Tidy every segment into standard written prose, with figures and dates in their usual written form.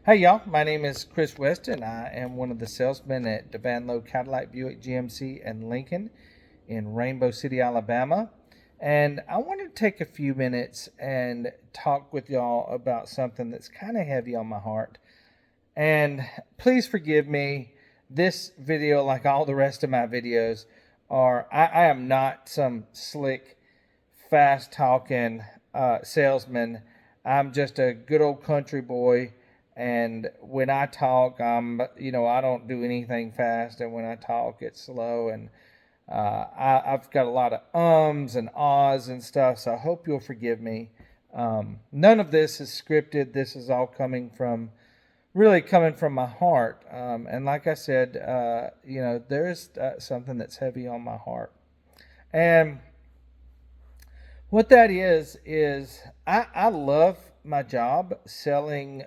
Hey y'all, my name is Chris West and I am one of the salesmen at Devan Lowe Cadillac, Buick, GMC, and Lincoln in Rainbow City, Alabama. And I wanted to take a few minutes and talk with y'all about something that's kind of heavy on my heart. And please forgive me, this video, like all the rest of my videos, I am not some slick, fast talking salesman. I'm just a good old country boy, and when I talk, I don't do anything fast, and when I talk, it's slow, and I've got a lot of ums and ahs and stuff, so I hope you'll forgive me. None of this is scripted. This is all coming from my heart. And like I said, there is something that's heavy on my heart. And what that is I love my job selling,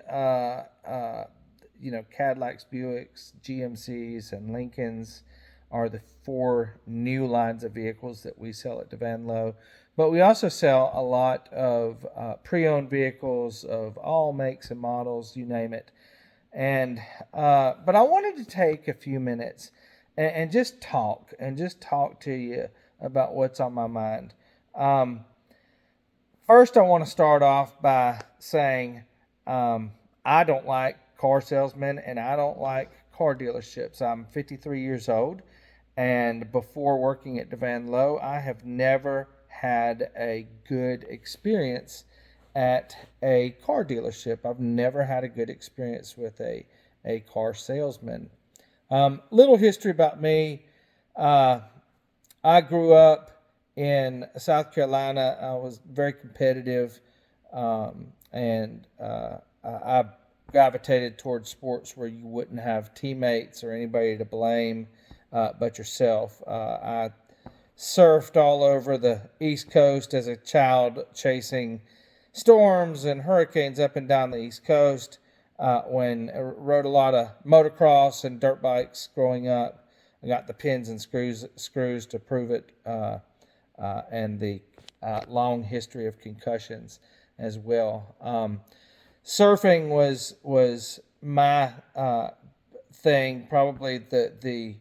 Cadillacs, Buicks, GMCs, and Lincolns are the four new lines of vehicles that we sell at Devan Lowe. But we also sell a lot of pre-owned vehicles of all makes and models, you name it. And but I wanted to take a few minutes and just talk to you about what's on my mind. First, I want to start off by saying I don't like car salesmen and I don't like car dealerships. I'm 53 years old, and before working at Devan Lowe, I have never had a good experience at a car dealership. I've never had a good experience with a car salesman. Little history about me. I grew up in South Carolina. I was very competitive, and I gravitated towards sports where you wouldn't have teammates or anybody to blame but yourself. I surfed all over the East Coast as a child, chasing storms and hurricanes up and down the East Coast. When I rode a lot of motocross and dirt bikes growing up, I got the pins and screws to prove it, and the long history of concussions as well. Surfing was my thing, probably the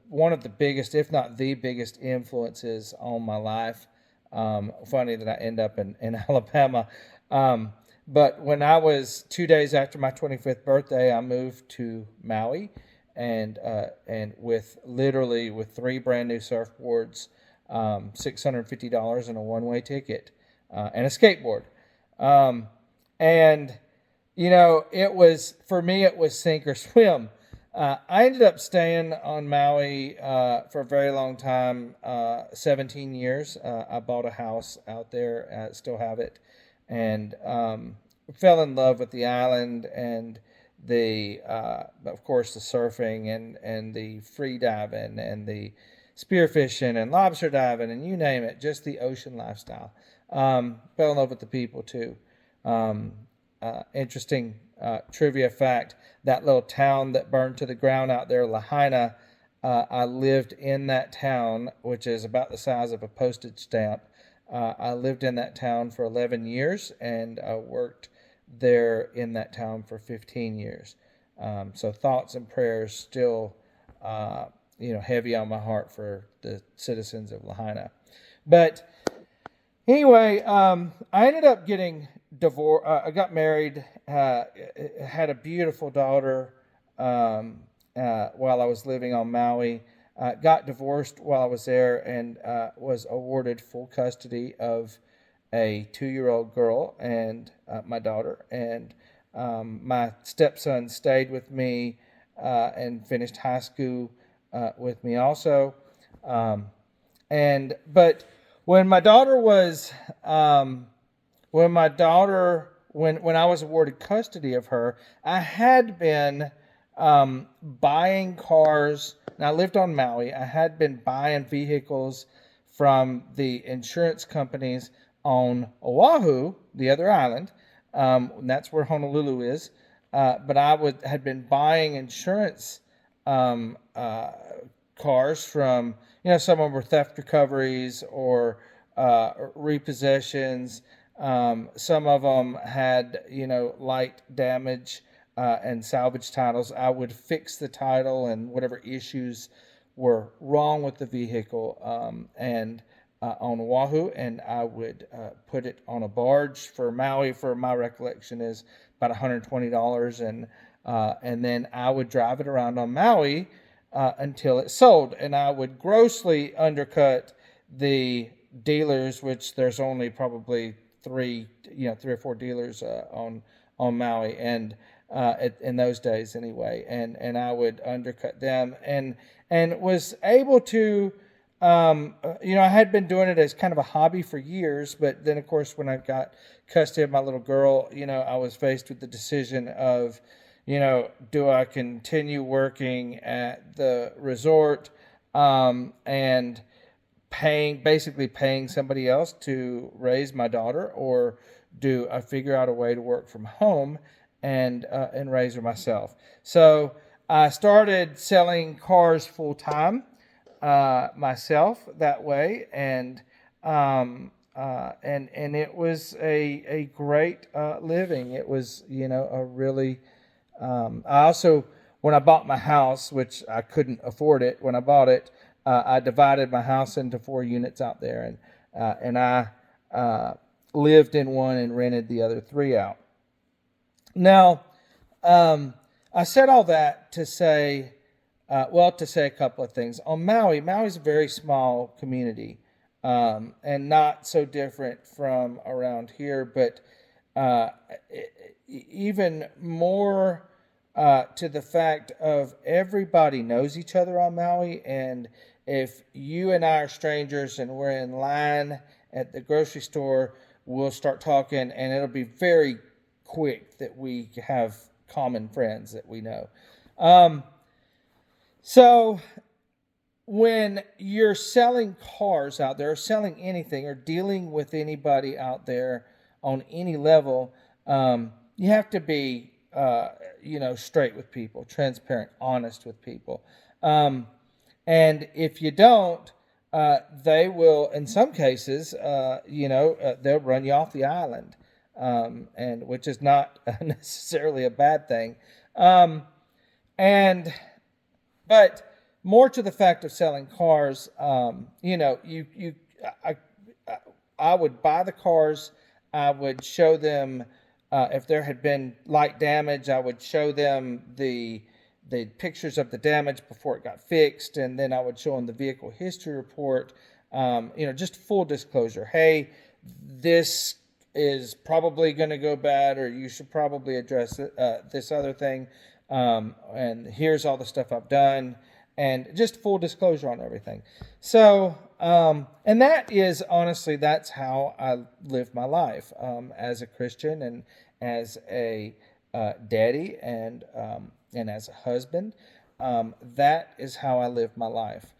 one of the biggest, if not the biggest, influences on my life. Funny that I end up in Alabama. But when I was 2 days after my 25th birthday, I moved to Maui, and with three brand new surfboards, $650 and a one-way ticket, and a skateboard. And it was, for me, it was sink or swim. I ended up staying on Maui for a very long time, 17 years. I bought a house out there, still have it, and fell in love with the island and of course, the surfing and the free diving and the spearfishing and lobster diving and you name it, just the ocean lifestyle. Fell in love with the people too. Interesting trivia fact, that little town that burned to the ground out there, Lahaina, I lived in that town, which is about the size of a postage stamp. I lived in that town for 11 years, and I worked there in that town for 15 years. So thoughts and prayers still, heavy on my heart for the citizens of Lahaina. But anyway, I ended up getting divorced. I got married, had a beautiful daughter while I was living on Maui. Got divorced while I was there, and was awarded full custody of a 2-year-old girl and my daughter. And my stepson stayed with me and finished high school with me also. But when my daughter was when I was awarded custody of her, I had been buying cars. And I lived on Maui. I had been buying vehicles from the insurance companies on Oahu, the other island. And that's where Honolulu is. But had been buying insurance cars from, some of them were theft recoveries or repossessions. Some of them had, light damage and salvage titles. I would fix the title and whatever issues were wrong with the vehicle, and on Oahu, and I would put it on a barge for Maui. For my recollection, is about $120, and then I would drive it around on Maui until it sold, and I would grossly undercut the dealers, which there's only probably three or four dealers on Maui, and in those days anyway, and I would undercut them, and was able to, I had been doing it as kind of a hobby for years, but then of course when I got custody of my little girl, I was faced with the decision of, do I continue working at the resort, and basically paying somebody else to raise my daughter, or do I figure out a way to work from home and raise her myself? So I started selling cars full time myself that way, and it was a great living. It was a really I also, when I bought my house, which I couldn't afford it when I bought it, I divided my house into 4 units out there, and I lived in one and rented the other 3 out. Now, I said all that to say, a couple of things. On Maui's a very small community, and not so different from around here, but even more to the fact of everybody knows each other on Maui, and if you and I are strangers and we're in line at the grocery store, we'll start talking, and it'll be very quick that we have common friends that we know. So when you're selling cars out there, or selling anything, or dealing with anybody out there on any level, you have to be, straight with people, transparent, honest with people. And if you don't, they will, in some cases, they'll run you off the island, and which is not necessarily a bad thing. But more to the fact of selling cars, I would buy the cars. I would show them, if there had been light damage, I would show them the pictures of the damage before it got fixed, and then I would show them the vehicle history report. Just full disclosure. Hey, this is probably going to go bad, or you should probably address this other thing. And here's all the stuff I've done, and just full disclosure on everything. So, and that is honestly, that's how I live my life, as a Christian, and as a daddy, and as a husband. That is how I live my life.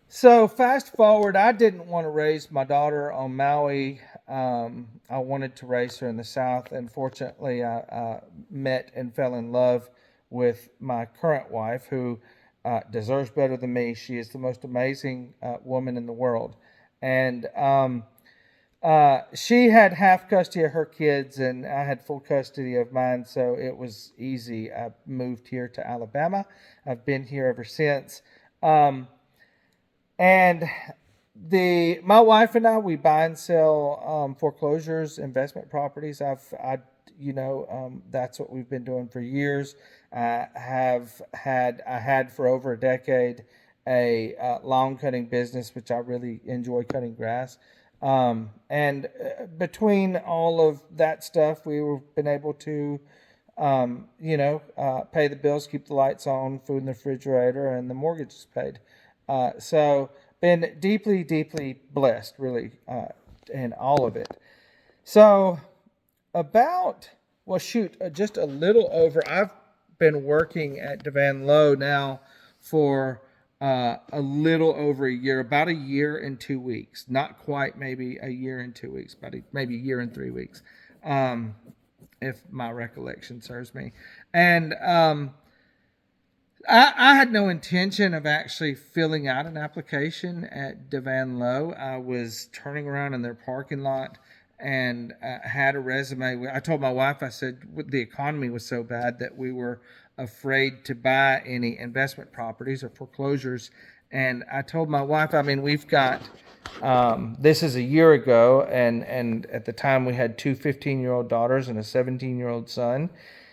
So fast forward, I didn't want to raise my daughter on Maui. I wanted to raise her in the South, and fortunately I met and fell in love with my current wife, who deserves better than me. She is the most amazing woman in the world. And she had half custody of her kids, and I had full custody of mine, so it was easy. I moved here to Alabama. I've been here ever since. And my wife and I, we buy and sell foreclosures, investment properties. That's what we've been doing for years. I had for over a decade a lawn cutting business, which I really enjoy, cutting grass. And between all of that stuff, we've been able to, pay the bills, keep the lights on, food in the refrigerator, and the mortgage is paid. So been deeply, deeply blessed, really, in all of it. So just a little over, I've been working at Devan Lowe now for a little over a year, about a year and 2 weeks. Not quite, maybe a year and 2 weeks, but maybe a year and 3 weeks, if my recollection serves me. And I had no intention of actually filling out an application at Devan Lowe. I was turning around in their parking lot and had a resume. I told my wife, I said the economy was so bad that we were afraid to buy any investment properties or foreclosures. And I told my wife, I mean, we've got, this is a year ago, and at the time we had two 15-year-old daughters and a 17-year-old son.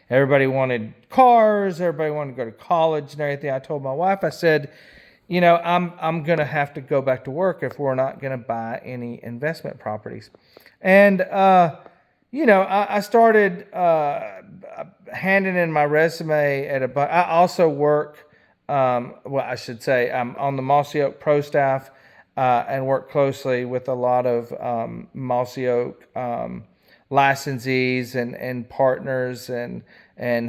Everybody wanted cars. Everybody wanted to go to college and everything. I told my wife, I said, I'm going to have to go back to work if we're not going to buy any investment properties. And, I started handing in my resume I also work, I should say, I'm on the Mossy Oak Pro staff and work closely with a lot of Mossy Oak licensees and partners and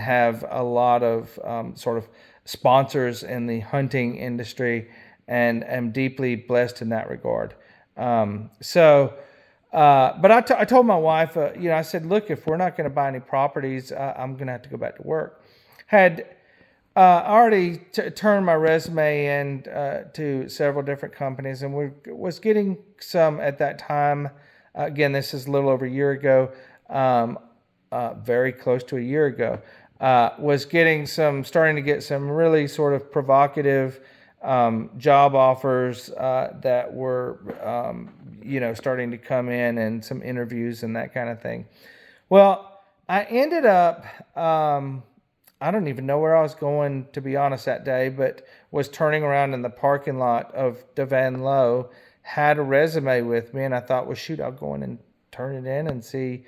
have a lot of sort of sponsors in the hunting industry, and am deeply blessed in that regard. But I told my wife, I said, look, if we're not going to buy any properties, I'm going to have to go back to work. Had already turned my resume in to several different companies, and was getting some at that time. Again, this is a little over a year ago, very close to a year ago. Was starting to get some really sort of provocative job offers that were, starting to come in, and some interviews and that kind of thing. Well, I ended up, I don't even know where I was going, to be honest, that day, but was turning around in the parking lot of Devan Lowe, had a resume with me, and I thought, well, shoot, I'll go in and turn it in and see,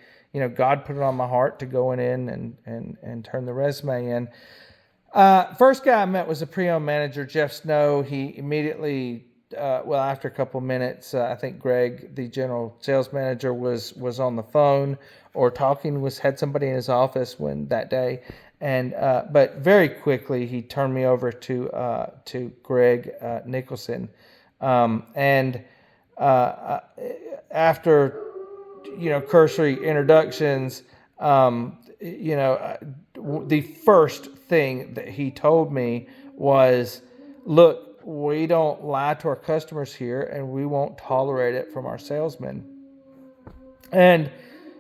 God put it on my heart to go in and turn the resume in. First guy I met was a pre-owned manager, Jeff Snow. He immediately, after a couple of minutes, I think Greg, the general sales manager, was on the phone or had somebody in his office that day. And but very quickly he turned me over to Greg Nicholson, and after cursory introductions, the first thing that he told me was, "Look, we don't lie to our customers here, and we won't tolerate it from our salesmen." And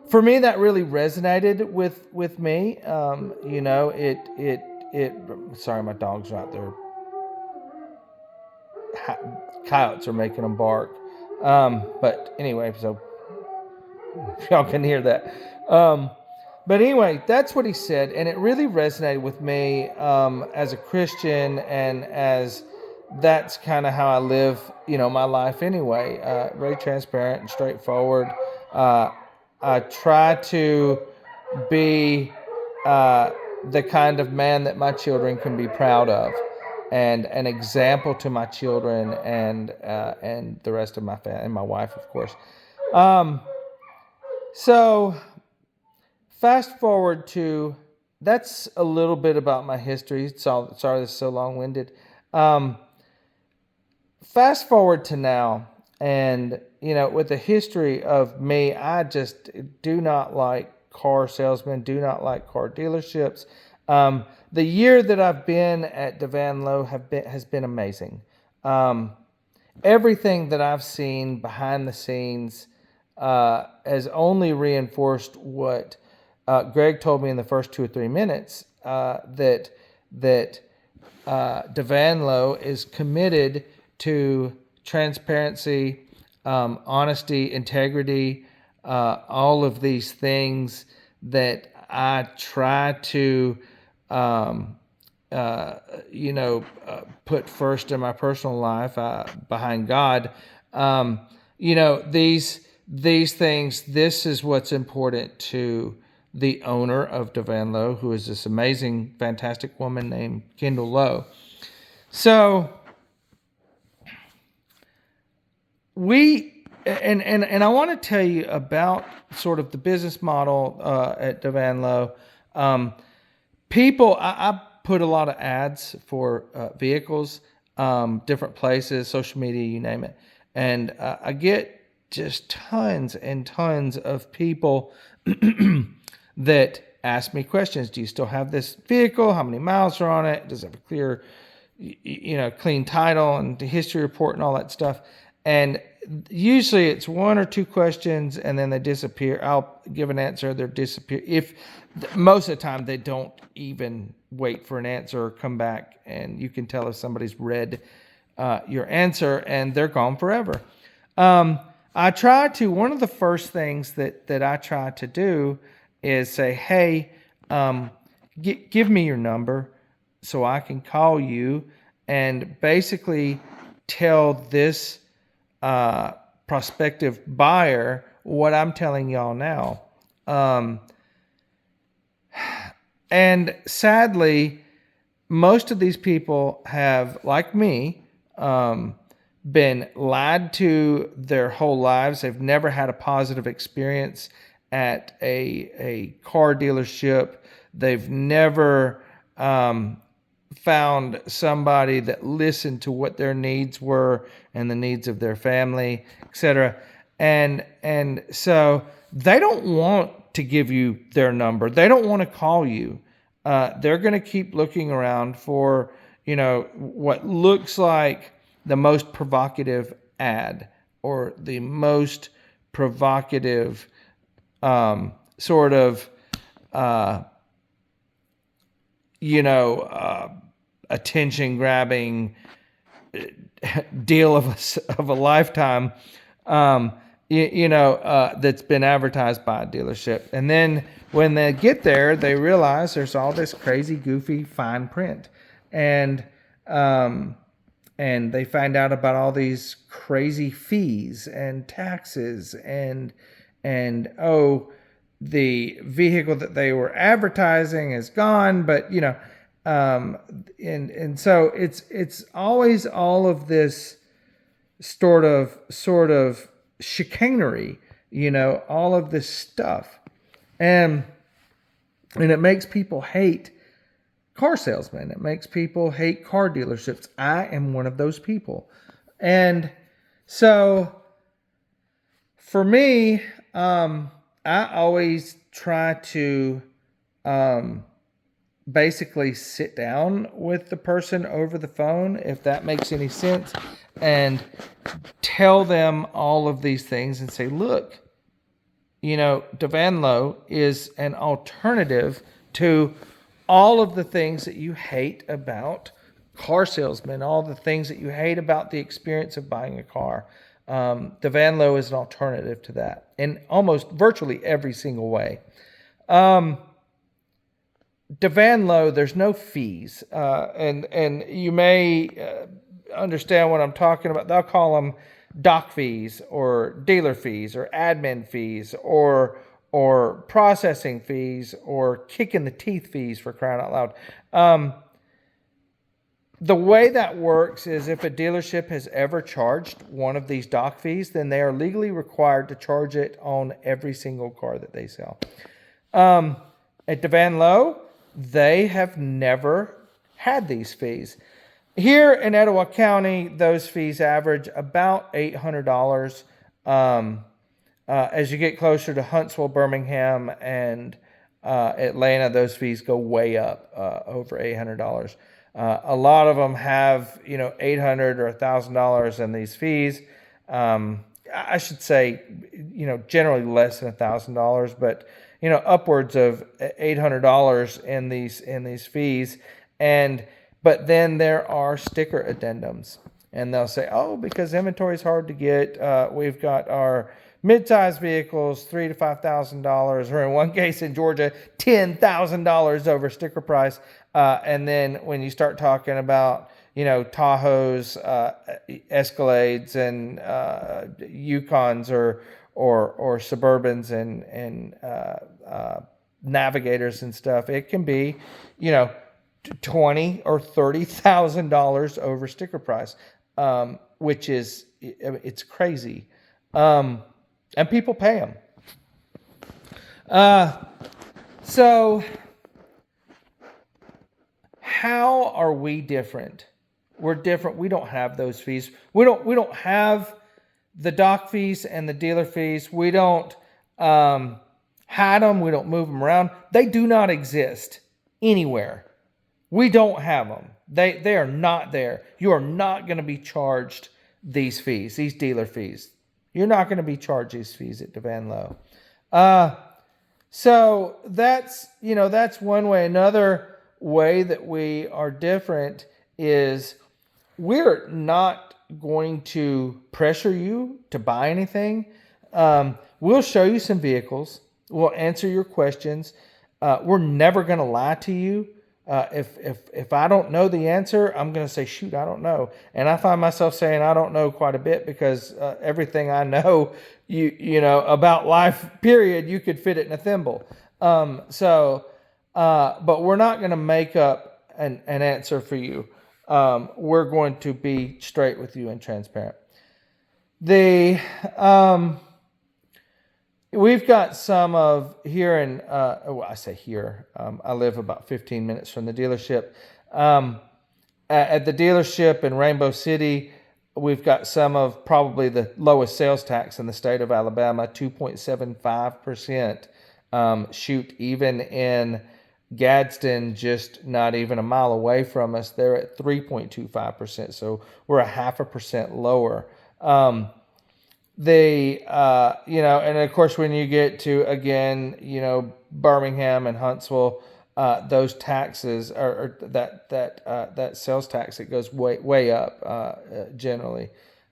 for me, that really resonated with me. Sorry, my dogs are out there. Coyotes are making them bark. But anyway, so y'all can hear that. But anyway, that's what he said, and it really resonated with me as a Christian, and as that's kind of how I live, my life anyway. Very transparent and straightforward. I try to be the kind of man that my children can be proud of, and an example to my children and the rest of my family, and my wife, of course. So fast forward to, that's a little bit about my history. So sorry this is so long-winded. Fast forward to now, and with the history of me, I just do not like car salesmen, do not like car dealerships. The year that I've been at Devan Lowe has been amazing. Everything that I've seen behind the scenes has only reinforced what Greg told me in the first 2 or 3 minutes, that Devan Lowe is committed to transparency, honesty, integrity, all of these things that I try to, put first in my personal life, behind God. These things, this is what's important to the owner of Devan Lowe, who is this amazing, fantastic woman named Kendall Lowe. So and I want to tell you about sort of the business model at Devan Lowe. I put a lot of ads for vehicles, different places, social media, you name it. And I get just tons and tons of people that ask me questions. Do you still have this vehicle? How many miles are on it? Does it have a clear, clean title and the history report and all that stuff? And usually it's one or two questions and then they disappear. I'll give an answer, they'll disappear. If most of the time they don't even wait for an answer or come back, and you can tell if somebody's read your answer, and they're gone forever. I try to, one of the first things that I try to do is say, hey, give me your number so I can call you and basically tell this prospective buyer what I'm telling y'all now. And sadly, most of these people have, like me, been lied to their whole lives. They've never had a positive experience at a car dealership. They've never found somebody that listened to what their needs were and the needs of their family, etc. And so they don't want to give you their number. They don't want to call you. They're going to keep looking around for, what looks like the most provocative ad or the most provocative attention grabbing deal of a lifetime, that's been advertised by a dealership. And then when they get there, they realize there's all this crazy, goofy, fine print. And they find out about all these crazy fees and taxes and the vehicle that they were advertising is gone, but and so it's always all of this sort of chicanery, all of this stuff, and it makes people hate car salesmen. It makes people hate car dealerships. I am one of those people. And so for me, I always try to basically sit down with the person over the phone, if that makes any sense, and tell them all of these things and say, look, Devan Lowe is an alternative to all of the things that you hate about car salesmen, all the things that you hate about the experience of buying a car. Devan Lowe is an alternative to that in almost virtually every single way. Devan Lowe, there's no fees, and you may understand what I'm talking about. They'll call them doc fees or dealer fees or admin fees or processing fees or kick in the teeth fees, for crying out loud. The way that works is if a dealership has ever charged one of these doc fees, then they are legally required to charge it on every single car that they sell. At Devan Lowe, they have never had these fees. Here in Etowah County, those fees average about $800. As you get closer to Huntsville, Birmingham, and Atlanta, those fees go way up, over $800. A lot of them have, $800 or $1,000 in these fees. I should say, generally less than $1,000, but upwards of $800 in these fees. But then there are sticker addendums, and they'll say, oh, because inventory is hard to get, we've got our mid-size vehicles, $3,000 to $5,000, or in one case in Georgia, $10,000 over sticker price. And then when you start talking about, Tahoes, Escalades, and Yukons, or Suburbans, and Navigators and stuff, it can be, $20,000 or $30,000 over sticker price, which is, it's crazy. And people pay them. So how are we different? We're different. We don't have those fees. We don't have the doc fees and the dealer fees. We don't have hide them. We don't move them around. They do not exist anywhere. We don't have them. They are not there. You are not going to be charged these fees, these dealer fees. You're not going to be charged these fees at Devan Lowe. So that's one way. Another way that we are different is we're not going to pressure you to buy anything. We'll show you some vehicles. We'll answer your questions. We're never going to lie to you. If I don't know the answer, I'm going to say, shoot, I don't know. And I find myself saying I don't know quite a bit because everything I know, you know, about life, period, you could fit it in a thimble. But we're not going to make up an answer for you. We're going to be straight with you and transparent. We've got some of here in, I say here, I live about 15 minutes from the dealership. At the dealership in Rainbow City, we've got some of probably the lowest sales tax in the state of Alabama, 2.75%. Shoot, even in Gadsden, just not even a mile away from us, they're at 3.25%. So we're 0.5% lower. And of course, when you get to, again, Birmingham and Huntsville, those taxes are that sales tax, it goes way up generally.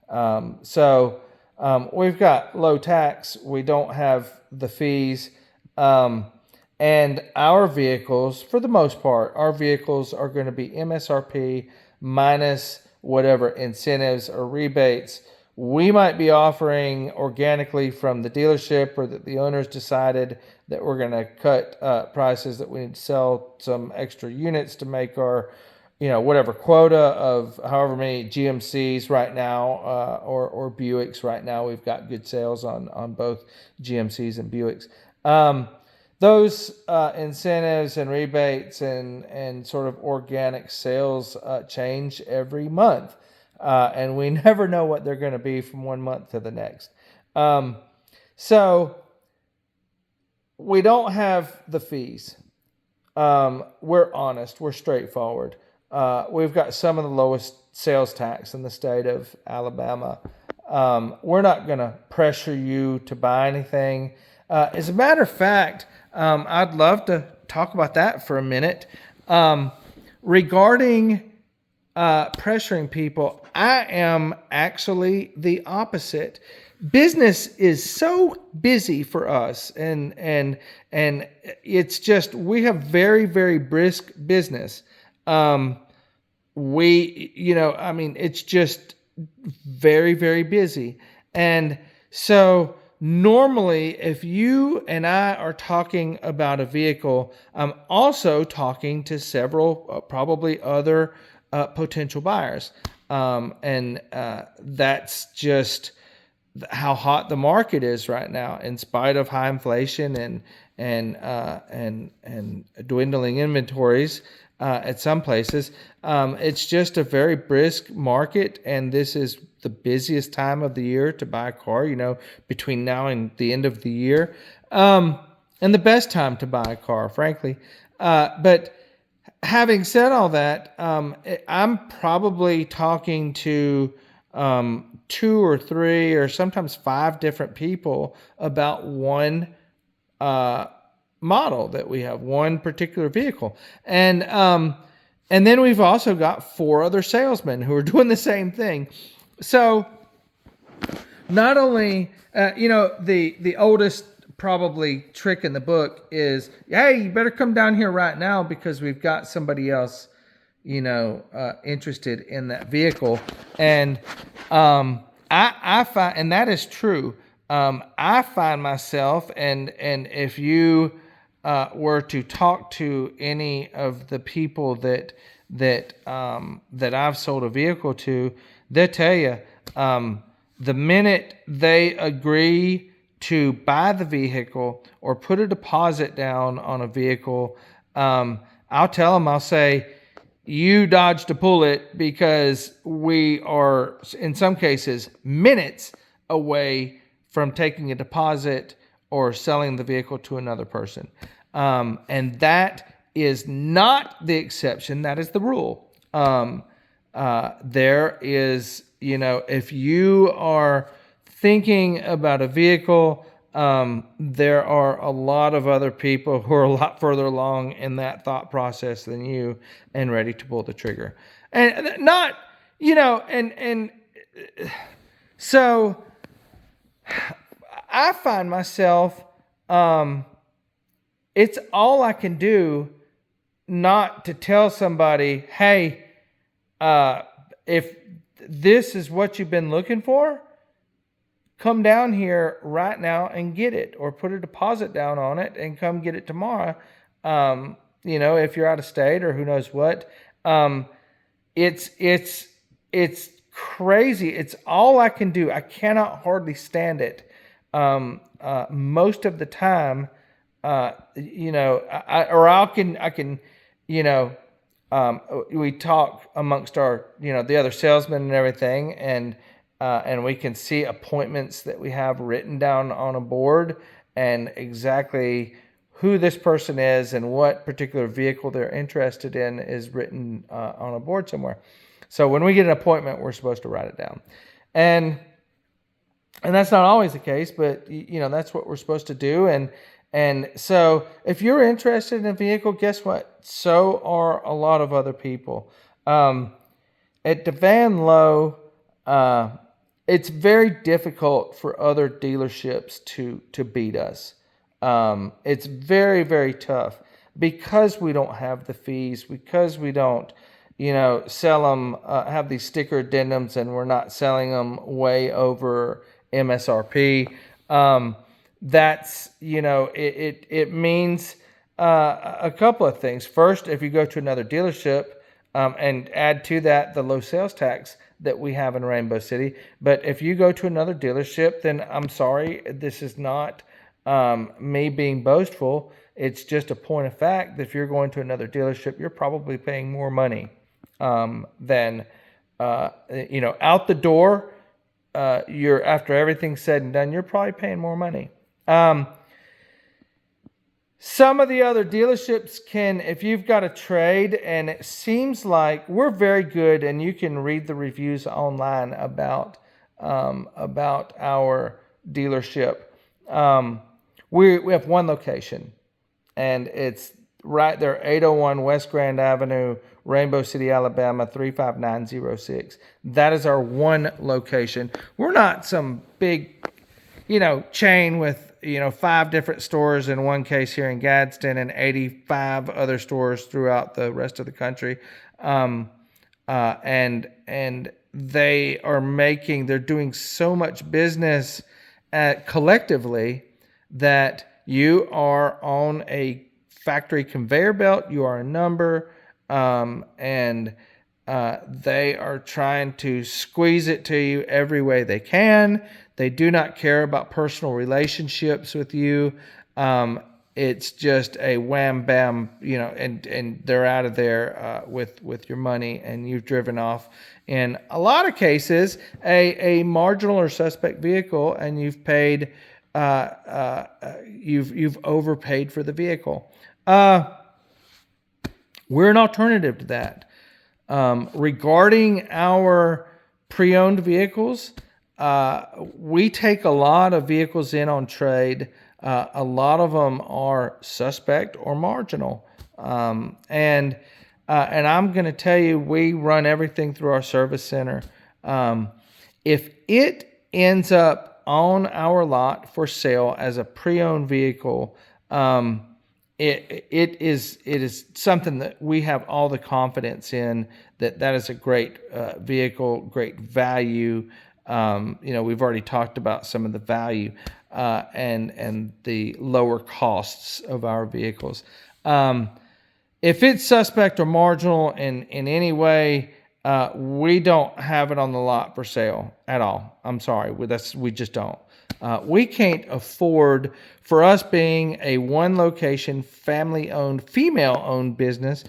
We've got low tax. We don't have the fees. And our vehicles, for the most part, our vehicles are going to be MSRP minus whatever incentives or rebates we might be offering organically from the dealership, or that the owners decided that we're going to cut prices, that we need to sell some extra units to make our, whatever quota of however many GMCs right now, or Buicks right now. We've got good sales on both GMCs and Buicks. Those incentives and rebates and sort of organic sales change every month. And we never know what they're going to be from one month to the next. So we don't have the fees. We're honest. We're straightforward. We've got some of the lowest sales tax in the state of Alabama. We're not going to pressure you to buy anything. As a matter of fact, I'd love to talk about that for a minute. Regarding pressuring people, I am actually the opposite. Business is so busy for us, and it's just, we have very, very brisk business. It's just very, very busy. And so normally, if you and I are talking about a vehicle, I'm also talking to several, probably other potential buyers. That's just how hot the market is right now, in spite of high inflation and dwindling inventories at some places. It's just a very brisk market, and this is the busiest time of the year to buy a car, between now and the end of the year, and the best time to buy a car, frankly. But having said all that, I'm probably talking to 2 or 3 or sometimes 5 different people about one model that we have, one particular vehicle. And then we've also got 4 other salesmen who are doing the same thing. So not only, the oldest probably trick in the book is, hey, you better come down here right now because we've got somebody else, interested in that vehicle. And I find, and that is true. I find myself, and if you were to talk to any of the people that I've sold a vehicle to, they'll tell you, the minute they agree to buy the vehicle or put a deposit down on a vehicle, I'll tell them, I'll say, you dodged a bullet, because we are, in some cases, minutes away from taking a deposit or selling the vehicle to another person. And that is not the exception. That is the rule. There is, if you are thinking about a vehicle, there are a lot of other people who are a lot further along in that thought process than you and ready to pull the trigger. And not, and so I find myself, it's all I can do not to tell somebody, hey, if this is what you've been looking for, come down here right now and get it, or put a deposit down on it and come get it tomorrow. If you're out of state or who knows what. It's crazy. It's all I can do. I cannot hardly stand it. Most of the time, I can, we talk amongst our, the other salesmen and everything, and we can see appointments that we have written down on a board and exactly who this person is and what particular vehicle they're interested in is written on a board somewhere. So when we get an appointment, we're supposed to write it down. And that's not always the case, but that's what we're supposed to do. And so if you're interested in a vehicle, guess what? So are a lot of other people. At Devan Lowe, it's very difficult for other dealerships to beat us. It's very, very tough because we don't have the fees, because we don't, sell them, have these sticker addendums, and we're not selling them way over MSRP. That's, it means a couple of things. First, if you go to another dealership, and add to that the low sales tax that we have in Rainbow City. But if you go to another dealership, then I'm sorry, this is not me being boastful. It's just a point of fact that if you're going to another dealership, you're probably paying more money than, out the door. You're, after everything's said and done, you're probably paying more money. Some of the other dealerships can, if you've got a trade, and it seems like we're very good, and you can read the reviews online about our dealership. We have one location, and it's right there, 801 West Grand Avenue, Rainbow City, Alabama, 35906. That is our one location. We're not some big, chain with 5 different stores, in one case here in Gadsden, and 85 other stores throughout the rest of the country. And they're doing so much business collectively that you are on a factory conveyor belt. You are a number, and they are trying to squeeze it to you every way they can. They do not care about personal relationships with you. It's just a wham bam, and they're out of there with your money, and you've driven off in a lot of cases a marginal or suspect vehicle, and you've paid you've overpaid for the vehicle. We're an alternative to that. Regarding our pre-owned vehicles, we take a lot of vehicles in on trade. A lot of them are suspect or marginal. And I'm going to tell you, we run everything through our service center. If it ends up on our lot for sale as a pre-owned vehicle, it is something that we have all the confidence in that is a great vehicle, great value. We've already talked about some of the value and the lower costs of our vehicles. If it's suspect or marginal in any way, we don't have it on the lot for sale at all. I'm sorry, we just don't. We can't afford, for us being a one location, family-owned, female-owned business,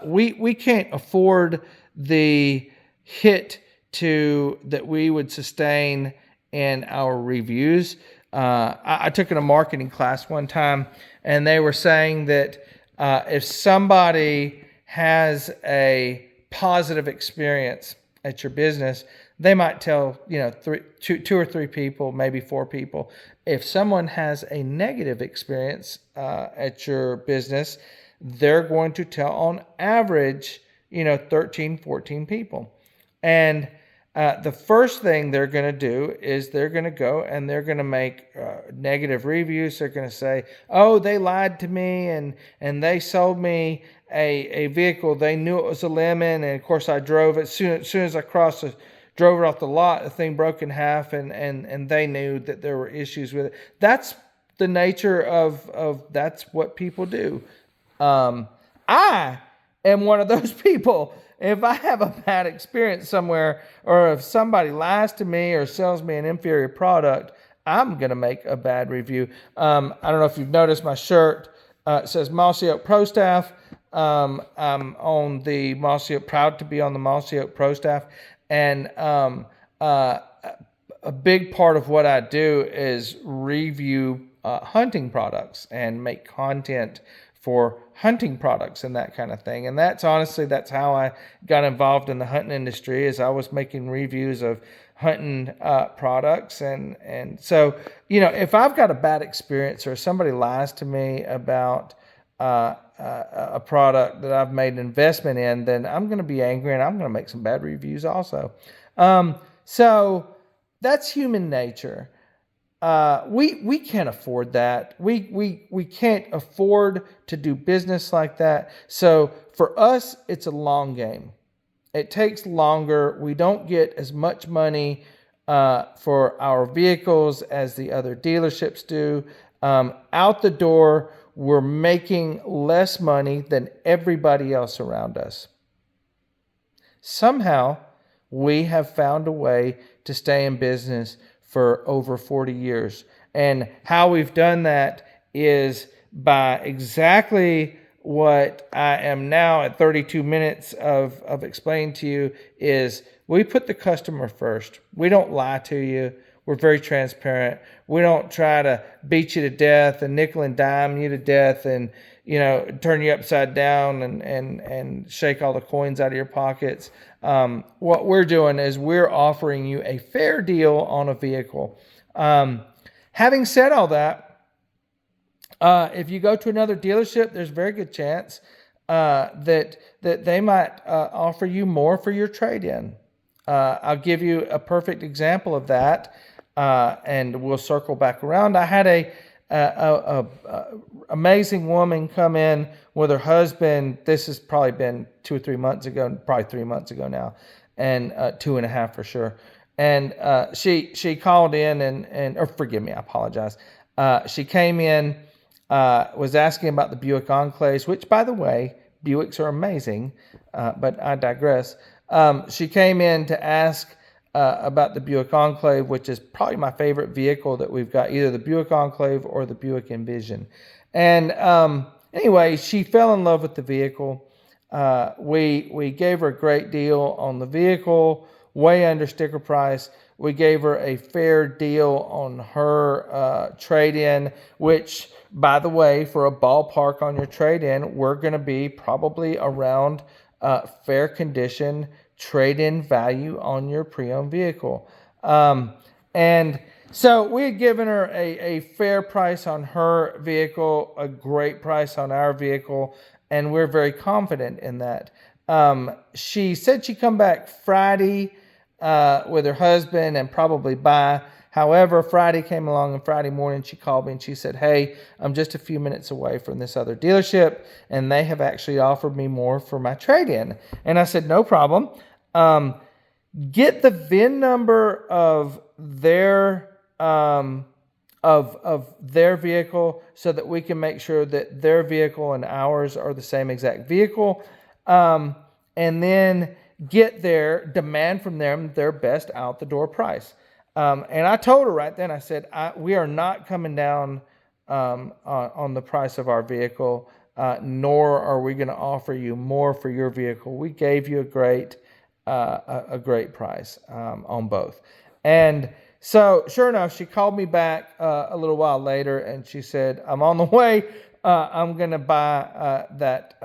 we can't afford the hit that we would sustain in our reviews. I took in a marketing class one time, and they were saying that if somebody has a positive experience at your business, they might tell two or three people, maybe four people. If someone has a negative experience at your business, they're going to tell on average 13, 14 people. And the first thing they're going to do is they're going to go and they're going to make negative reviews. They're going to say, oh, they lied to me and they sold me a vehicle. They knew it was a lemon. And of course I drove it. As soon as I drove it off the lot, the thing broke in half, and they knew that there were issues with it. That's the nature of that's what people do. I am one of those people. If I have a bad experience somewhere, or if somebody lies to me or sells me an inferior product, I'm going to make a bad review. I don't know if you've noticed my shirt. It says Mossy Oak Pro Staff. I'm on the Mossy Oak, proud to be on the Mossy Oak Pro Staff. And a big part of what I do is review hunting products and make content for hunting products and that kind of thing. And that's how I got involved in the hunting industry, is I was making reviews of hunting products. And so, if I've got a bad experience or somebody lies to me about a product that I've made an investment in, then I'm going to be angry and I'm going to make some bad reviews also. So that's human nature. We can't afford that. We can't afford to do business like that. So for us, it's a long game. It takes longer. We don't get as much money for our vehicles as the other dealerships do. Out the door, we're making less money than everybody else around us. Somehow, we have found a way to stay in business for over 40 years. And how we've done that is by exactly what I am now at 32 minutes of explaining to you, is we put the customer first. We don't lie to you. We're very transparent. We don't try to beat you to death and nickel and dime you to death and turn you upside down and shake all the coins out of your pockets. What we're doing is we're offering you a fair deal on a vehicle. Having said all that, if you go to another dealership, there's a very good chance that they might offer you more for your trade-in. I'll give you a perfect example of that, and we'll circle back around. I had a amazing woman come in with her husband. This has probably been 2 or 3 months ago, probably 3 months ago now, and 2.5 for sure. And she called in or forgive me, I apologize. She came in, was asking about the Buick Enclaves, which, by the way, Buicks are amazing, but I digress. She came in to ask about the Buick Enclave, which is probably my favorite vehicle that we've got, either the Buick Enclave or the Buick Envision. And anyway, she fell in love with the vehicle. We gave her a great deal on the vehicle, way under sticker price. We gave her a fair deal on her trade-in, which, by the way, for a ballpark on your trade-in, we're going to be probably around fair condition trade-in value on your pre-owned vehicle. And so we had given her a fair price on her vehicle, a great price on our vehicle, and we're very confident in that. She said she'd come back Friday with her husband and probably buy. However, Friday came along, and Friday morning she called me and she said, hey, I'm just a few minutes away from this other dealership, and they have actually offered me more for my trade-in. And I said, no problem. Get the VIN number of their their vehicle so that we can make sure that their vehicle and ours are the same exact vehicle. And then get their demand from them their best out the door price. And I told her right then, I said, we are not coming down on the price of our vehicle, nor are we going to offer you more for your vehicle. We gave you a great price on both. And So sure enough, she called me back a little while later, and she said, "I'm on the way. I'm gonna buy that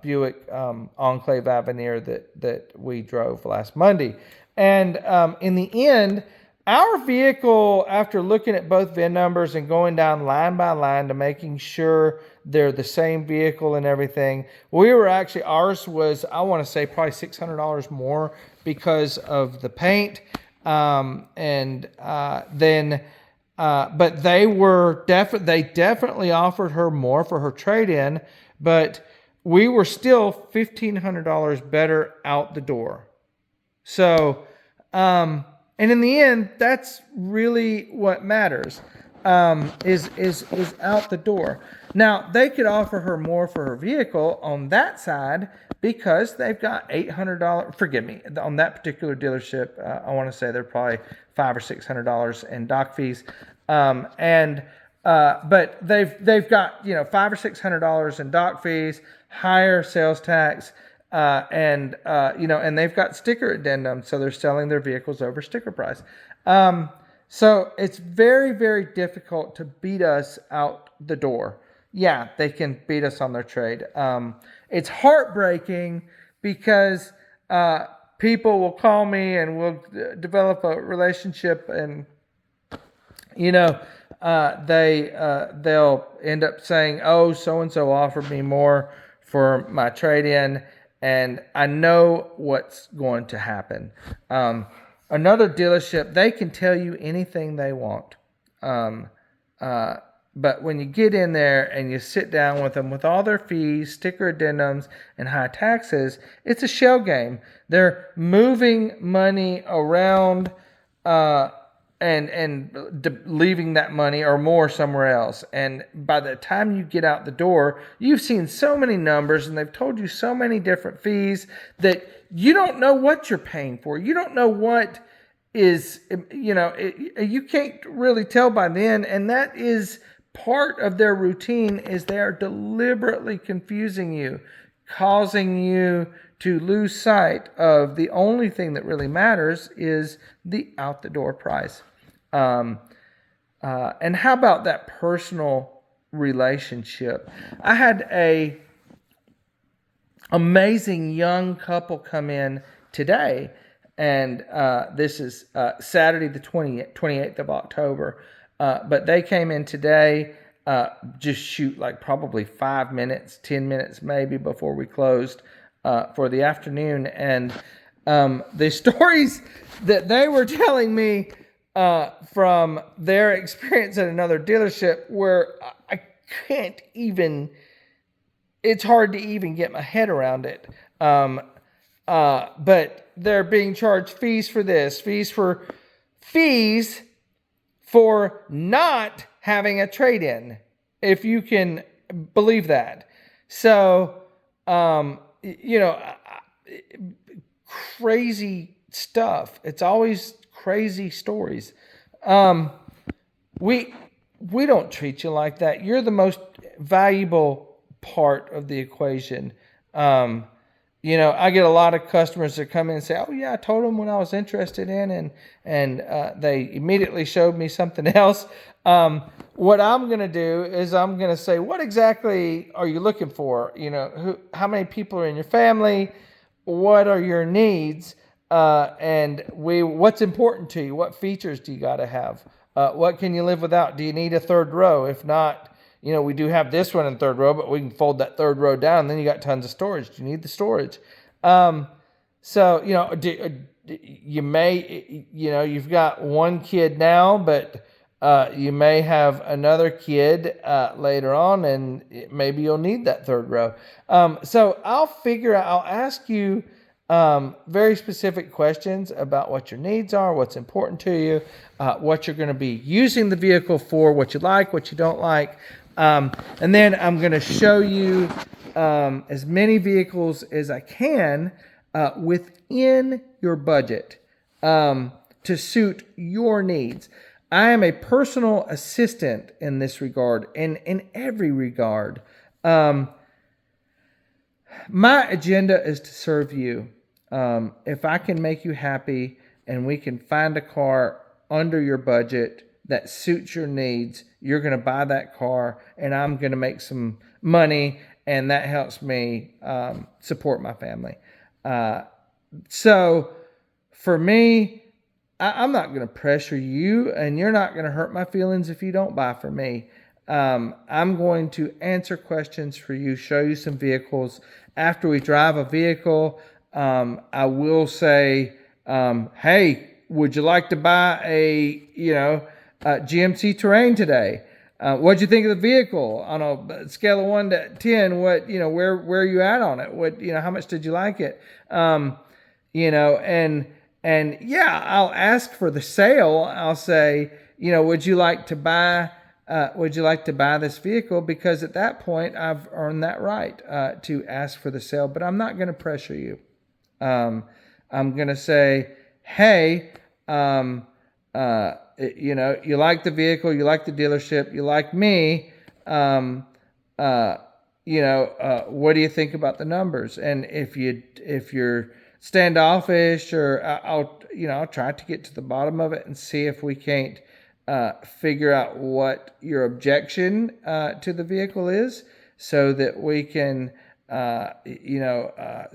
Buick Enclave Avenir that we drove last Monday." And in the end, our vehicle, after looking at both VIN numbers and going down line by line to making sure they're the same vehicle and everything, ours was, I want to say, probably $600 more because of the paint. But they definitely offered her more for her trade-in, but we were still $1,500 better out the door. So, and in the end, that's really what matters, is out the door. Now, they could offer her more for her vehicle on that side because they've got $800. Forgive me, on that particular dealership, I want to say they're probably $500 or $600 in dock fees, but they've got $500 or $600 in dock fees, higher sales tax. And they've got sticker addendum, so they're selling their vehicles over sticker price. So it's very, very difficult to beat us out the door. Yeah, they can beat us on their trade. It's heartbreaking because people will call me and we'll develop a relationship, and they'll end up saying, "Oh, so and so offered me more for my trade-in." And I know what's going to happen. Another dealership, they can tell you anything they want. But when you get in there and you sit down with them with all their fees, sticker addendums, and high taxes, it's a shell game. They're moving money around and leaving that money or more somewhere else. And by the time you get out the door, you've seen so many numbers and they've told you so many different fees that you don't know what you're paying for. You don't know what is, you can't really tell by then. And that is part of their routine, is they are deliberately confusing you, causing you to lose sight of the only thing that really matters is the out the door price. And how about that personal relationship? I had a amazing young couple come in today, and this is Saturday the 28th of October. But they came in today, just shoot like probably 5 minutes, 10 minutes maybe before we closed for the afternoon. And the stories that they were telling me from their experience at another dealership, where I can't even, it's hard to even get my head around it. But they're being charged fees for this, fees for not having a trade-in, if you can believe that. So, crazy stuff. It's always crazy stories. We don't treat you like that. You're the most valuable part of the equation. I get a lot of customers that come in and say, "Oh yeah, I told them what I was interested in, and they immediately showed me something else." What I'm going to do is I'm going to say, "What exactly are you looking for? How many people are in your family? What are your needs? What's important to you? What features do you got to have? What can you live without? Do you need a third row? If not, we do have this one in third row, but we can fold that third row down. And then you got tons of storage. Do you need the storage?" You may, you've got one kid now, but you may have another kid later on, and maybe you'll need that third row. So I'll ask you very specific questions about what your needs are, what's important to you, what you're going to be using the vehicle for, what you like, what you don't like. And then I'm going to show you as many vehicles as I can within your budget to suit your needs. I am a personal assistant in this regard, and in every regard. My agenda is to serve you. If I can make you happy and we can find a car under your budget that suits your needs, you're going to buy that car, and I'm going to make some money, and that helps me support my family. So for me, I'm not going to pressure you, and you're not going to hurt my feelings if you don't buy from me. I'm going to answer questions for you, show you some vehicles. After we drive a vehicle, I will say, hey, would you like to buy a GMC Terrain today? What'd you think of the vehicle on a scale of 1 to 10? What, where are you at on it? What, how much did you like it? And yeah, I'll ask for the sale. I'll say, would you like to buy this vehicle? Because at that point, I've earned that right to ask for the sale, but I'm not going to pressure you. I'm going to say, hey, you like the vehicle, you like the dealership, you like me, what do you think about the numbers? And if you're standoffish, or I'll try to get to the bottom of it and see if we can't figure out what your objection to the vehicle is, so that we can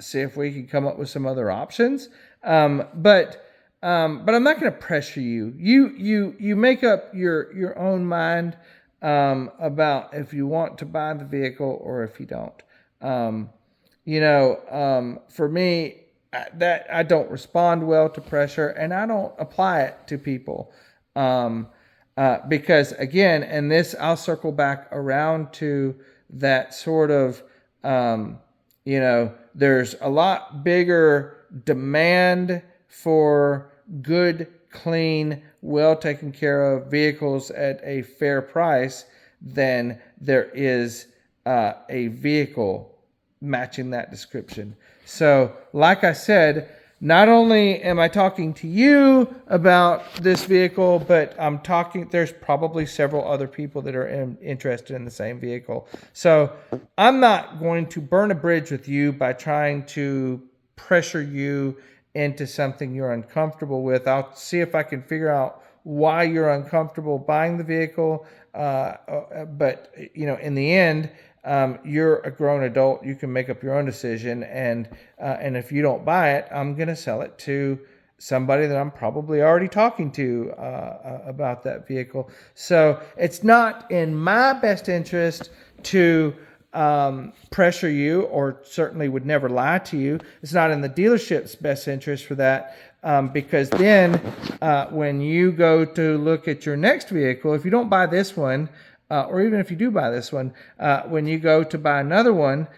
see if we can come up with some other options. But I'm not going to pressure you. You make up your own mind about if you want to buy the vehicle or if you don't. For me, that I don't respond well to pressure, and I don't apply it to people. Because again, and this, I'll circle back around to that sort of, there's a lot bigger demand for good, clean, well taken care of vehicles at a fair price than there is a vehicle matching that description. So, like I said, not only am I talking to you about this vehicle, but there's probably several other people that are interested in the same vehicle. So I'm not going to burn a bridge with you by trying to pressure you into something you're uncomfortable with. I'll see if I can figure out why you're uncomfortable buying the vehicle. But in the end, you're a grown adult. You can make up your own decision, and if you don't buy it, I'm going to sell it to somebody that I'm probably already talking to about that vehicle. So it's not in my best interest to pressure you, or certainly would never lie to you. It's not in the dealership's best interest for that, because then when you go to look at your next vehicle, if you don't buy this one, or even if you do buy this one, when you go to buy another one,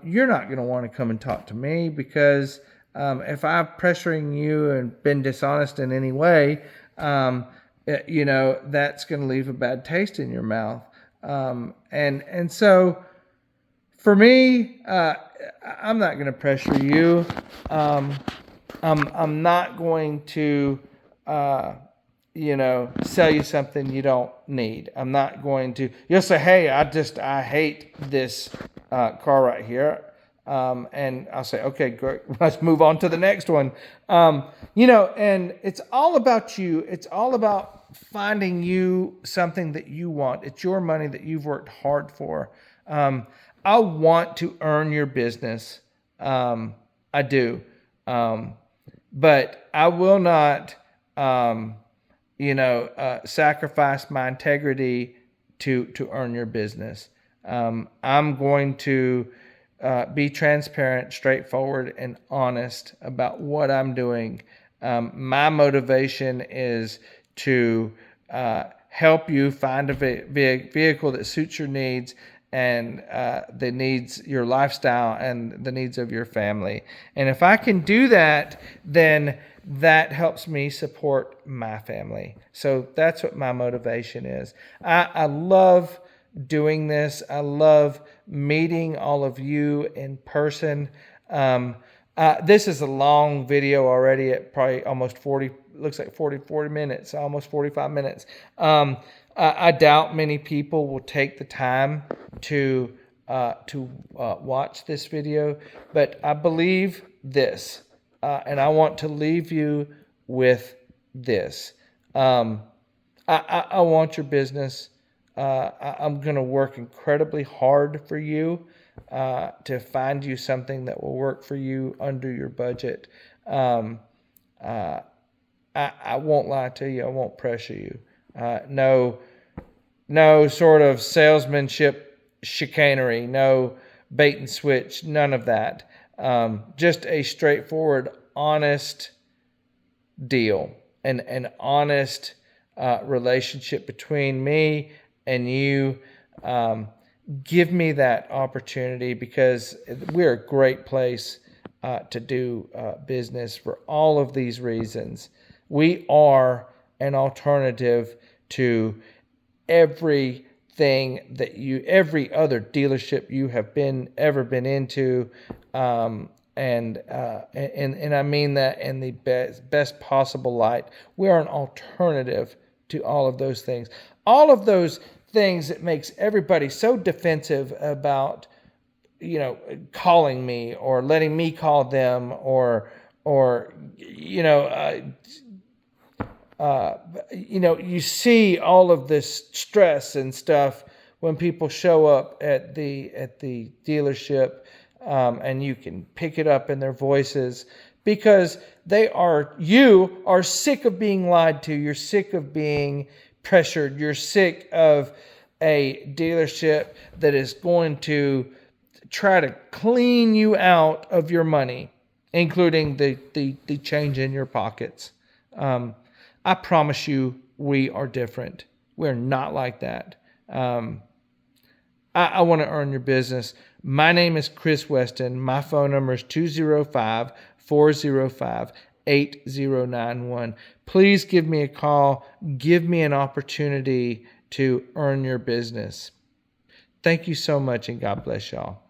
you're not going to want to come and talk to me, because if I'm pressuring you and been dishonest in any way, that's going to leave a bad taste in your mouth. And so for me, I'm not going to pressure you. I'm not going to sell you something you don't need. I'm not going to, you'll say, hey, I hate this car right here. And I'll say, okay, great, let's move on to the next one. And it's all about you. It's all about finding you something that you want. It's your money that you've worked hard for. I want to earn your business. I do. But I will not, sacrifice my integrity to earn your business. I'm going to be transparent, straightforward, and honest about what I'm doing. My motivation is to help you find a vehicle that suits your needs and the needs, your lifestyle, and the needs of your family. And if I can do that, then that helps me support my family. So that's what my motivation is. I love doing this. I love meeting all of you in person. This is a long video already at probably almost 40 minutes, almost 45 minutes. I doubt many people will take the time to watch this video, but I believe this, and I want to leave you with this. Um, I want your business. I'm going to work incredibly hard for you to find you something that will work for you under your budget. Um, uh, I won't lie to you. I won't pressure you. No, no sort of salesmanship chicanery. No bait and switch. None of that. Just a straightforward, honest deal, an honest relationship between me and you. Um, Give me that opportunity because we're a great place to do business for all of these reasons. We are an alternative to every other dealership you have ever been into, and I mean that in the best possible light. We are an alternative to all of those things. All of those things that makes everybody so defensive about, calling me or letting me call them or you see all of this stress and stuff when people show up at the dealership, and you can pick it up in their voices because you are sick of being lied to. You're sick of being pressured. You're sick of a dealership that is going to try to clean you out of your money, including the change in your pockets. I promise you, we are different. We're not like that. I want to earn your business. My name is Chris Weston. My phone number is 205-405-8091. Please give me a call. Give me an opportunity to earn your business. Thank you so much, and God bless y'all.